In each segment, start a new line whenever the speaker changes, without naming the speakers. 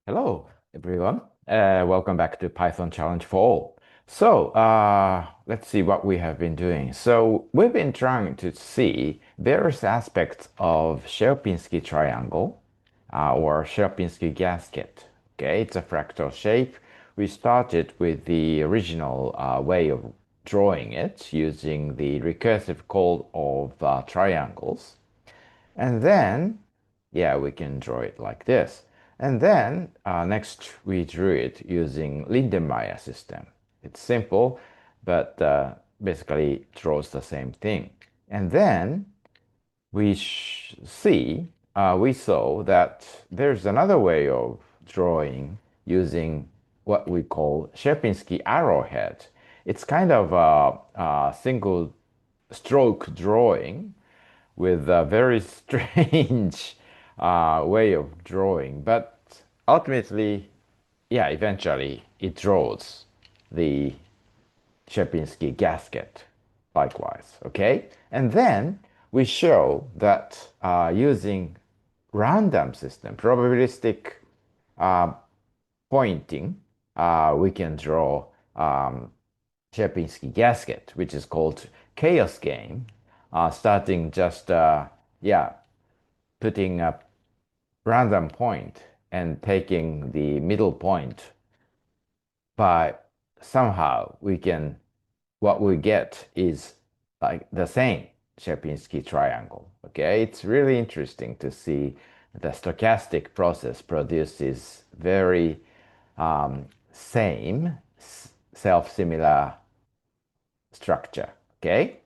Hello, everyone. Welcome back to Python Challenge for All. Let's see what we have been doing. So, we've been trying to see various aspects of Sierpinski triangle or Sierpinski gasket. Okay, it's a fractal shape. We started with the original way of drawing it using the recursive code of triangles. And then, yeah, we can draw it like this. And then next we drew it using Lindenmayer system. It's simple, but basically draws the same thing. And then we saw that there's another way of drawing using what we call Sierpinski arrowhead. It's kind of a single stroke drawing with a very strange way of drawing. But ultimately, yeah, eventually it draws the Sierpinski gasket likewise. Okay? And then we show that using random system, probabilistic uh, pointing, we can draw Sierpinski gasket, which is called chaos game, starting just yeah, putting a random point and taking the middle point, but somehow we can what we get is like the same Sierpinski triangle. Okay, it's really interesting to see the stochastic process produces very same self-similar structure. Okay,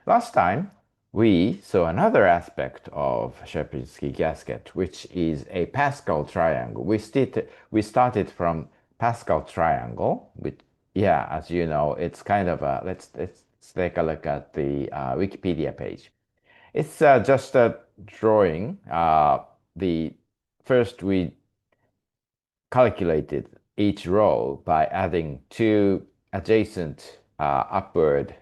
last time we saw another aspect of Sierpinski gasket, which is a Pascal triangle. We started from Pascal triangle, which, yeah, as you know, it's kind of a let's take a look at the Wikipedia page. It's just a drawing. The first we calculated each row by adding two adjacent upward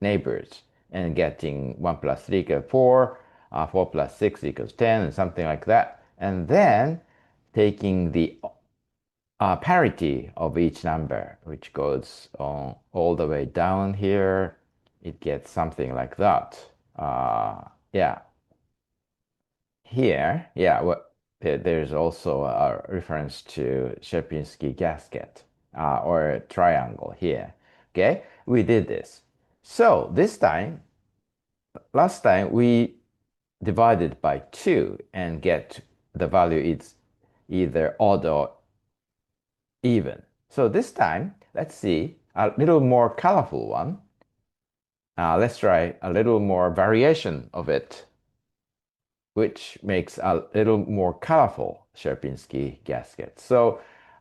neighbors and getting 1 plus 3 equals 4, 4 plus 6 equals 10, and something like that. And then taking the parity of each number, which goes on all the way down here, it gets something like that. Yeah, here, yeah, there's also a reference to Sierpinski gasket or triangle here. Okay, we did this. So this time, last time we divided by 2 and get the value is either odd or even. So this time, let's see a little more colorful one. Let's try a little more variation of it, which makes a little more colorful Sierpinski gasket.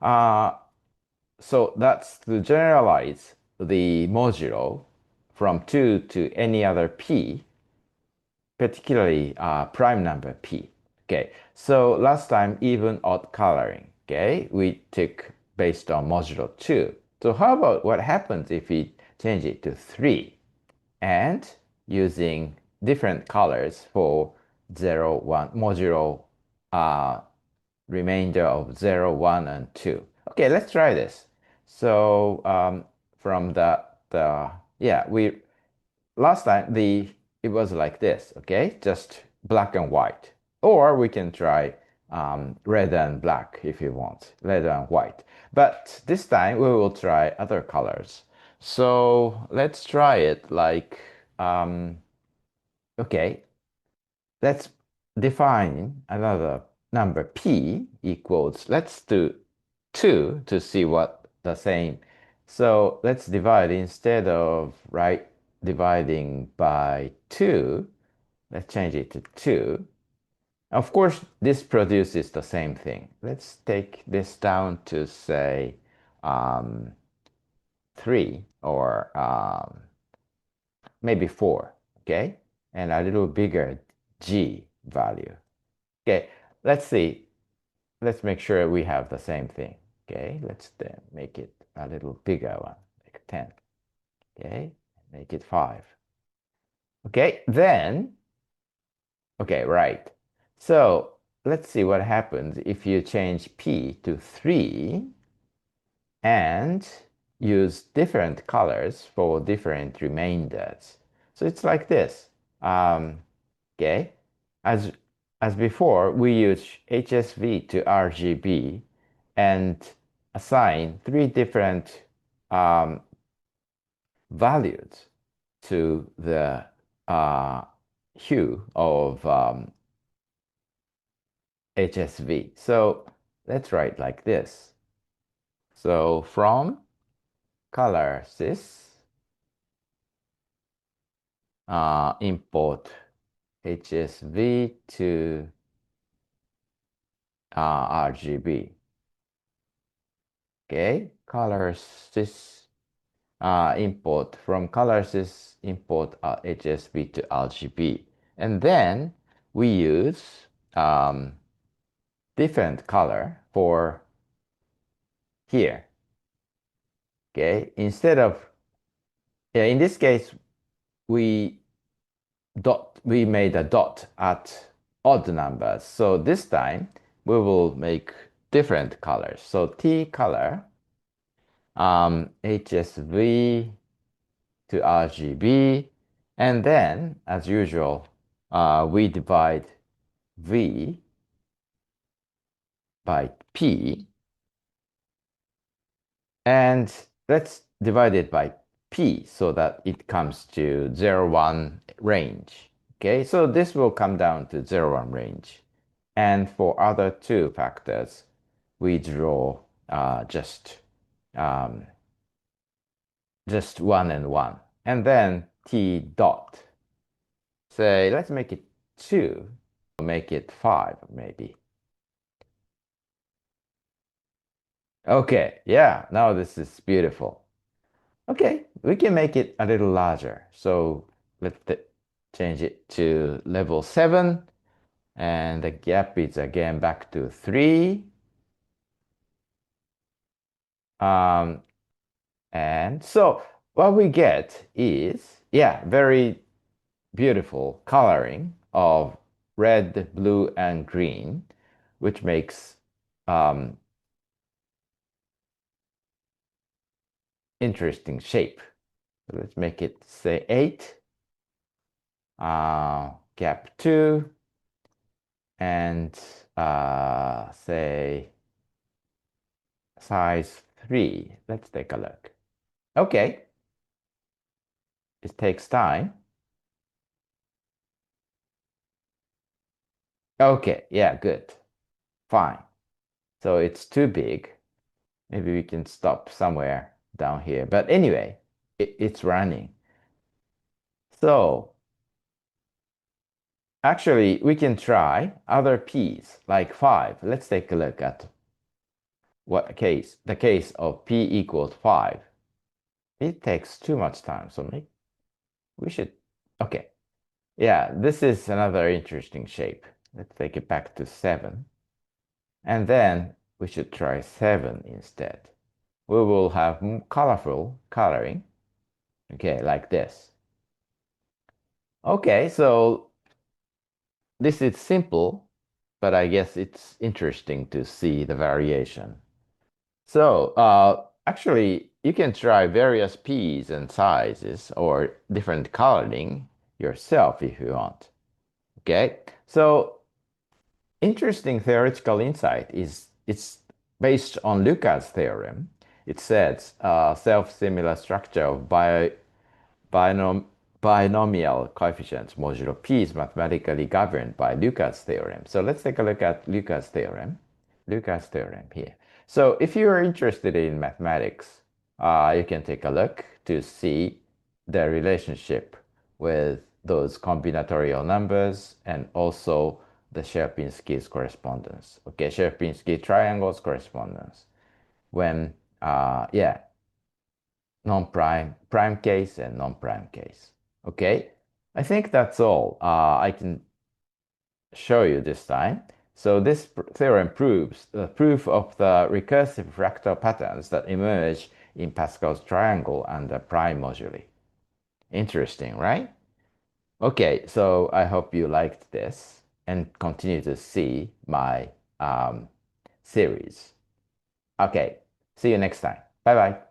Uh, so that's to generalize the modulo from 2 to any other p, particularly prime number p. Okay, so last time even odd coloring. Okay, we took based on modulo 2. So how about what happens if we change it to 3? And using different colors for 0, 1, modulo uh, remainder of 0, 1, and 2. Okay, let's try this. So from the yeah, we last time it was like this, okay? Just black and white. Or we can try red and black if you want, red and white. But this time we will try other colors. So let's try it like, okay, let's define another number p equals, let's do 2 to see what the same. So let's divide instead of dividing by 2, let's change it to 2. Of course, this produces the same thing. Let's take this down to say 3 or maybe 4, okay? And a little bigger g value. Okay, let's see. Let's make sure we have the same thing. Okay, let's then make it a little bigger one, like 10. Okay, make it 5. Okay, then, okay, right. So let's see what happens if you change P to 3 and use different colors for different remainders. So it's like this. Um, okay. As as before, we use HSV to RGB and assign three different um, values to the uh, hue of HSV. So let's write like this. So from color sys import HSV to RGB. Okay, color sys import from color sys import HSV to RGB, and then we use different color for here. Okay, instead of yeah, in this case we made a dot at odd numbers. So this time we will make different colors. So T color, HSV to RGB, and then as usual, we divide V by P, and let's divide it by P so that it comes to 0, 1 range. Okay, so this will come down to 0, 1 range. And for other two factors, we draw um, just 1 and 1. And then T dot. Say, let's make it 2, make it 5 maybe. Okay, yeah, now this is beautiful. Okay, we can make it a little larger. So let's change it to level 7. And the gap is again back to 3. Um, and so what we get is, yeah, very beautiful coloring of red, blue, and green, which makes um, interesting shape. So let's make it say 8, gap 2, and say size 3. Let's take a look. Okay, it takes time. Okay, yeah, good. Fine. So it's too big. Maybe we can stop somewhere down here. But anyway, it's running. So actually, we can try other p's like 5. Let's take a look at what case, the case of p equals 5. It takes too much time, so maybe we should, okay. Yeah, this is another interesting shape. Let's take it back to 7. And then we should try 7 instead. We will have colorful coloring. Okay, like this. Okay, so this is simple, but I guess it's interesting to see the variation. So actually, you can try various P's and sizes or different coloring yourself if you want. Okay, so interesting theoretical insight is it's based on Lucas' theorem. It says self-similar structure of binom binomial coefficients modulo p is mathematically governed by Lucas' theorem. So let's take a look at Lucas' theorem. Lucas' theorem here. So if you are interested in mathematics, you can take a look to see the relationship with those combinatorial numbers and also the Sierpinski's correspondence. Okay, Sierpinski triangles correspondence. When, yeah, non-prime, prime case, and non-prime case. Okay, I think that's all I can show you this time. So this theorem proves the proof of the recursive fractal patterns that emerge in Pascal's triangle and the prime moduli. Interesting, right? Okay, so I hope you liked this. and continue to see my series. Okay, see you next time. Bye bye.